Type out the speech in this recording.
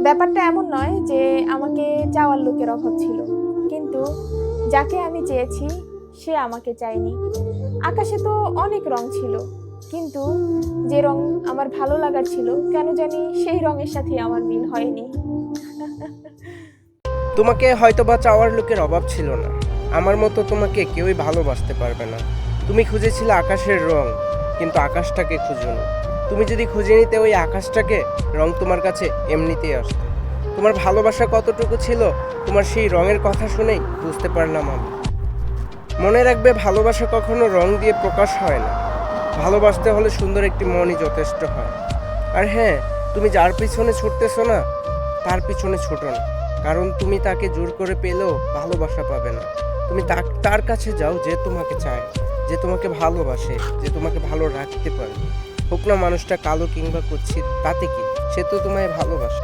ব্যাপারটা এমন নয় যে আমাকে চাওয়ার লোকের অভাব ছিল, কিন্তু যাকে আমি চেয়েছি সে আমাকে চায়নি। আকাশে তো অনেক রং ছিল, কিন্তু যে রং আমার ভালো লাগার ছিল কেন জানি সেই রঙের সাথে আমার মিল হয়নি। তোমাকে হয়তোবা চাওয়ার লোকের অভাব ছিল না, আমার মতো তোমাকে কেউই ভালোবাসতে পারবে না। তুমি খুঁজেছিলে আকাশের রং, কিন্তু আকাশটাকে খুঁজোনি। তুমি যদি খুঁজে নিতে ওই আকাশটাকে, রং তোমার কাছে এমনিতেই আসতো। তোমার ভালোবাসা কতটুকু ছিল তোমার সেই রঙের কথা শুনেই বুঝতে পারলাম আমি। মনে রাখবে, ভালোবাসা কখনো রং দিয়ে প্রকাশ হয় না। ভালোবাসতে হলে সুন্দর একটি মনই যথেষ্ট হয়। আর হ্যাঁ, তুমি যার পিছনে ছুটতেছো না, তার পিছনে ছোটো না, কারণ তুমি তাকে জোর করে পেলেও ভালোবাসা পাবে না। তুমি তার কাছে যাও যে তোমাকে চায়, যে তোমাকে ভালোবাসে, যে তোমাকে ভালো রাখতে পারে। হোক না মানুষটা কালো কিংবা কুৎসিত, তাতে কি, সে তো তোমায় ভালোবাসে।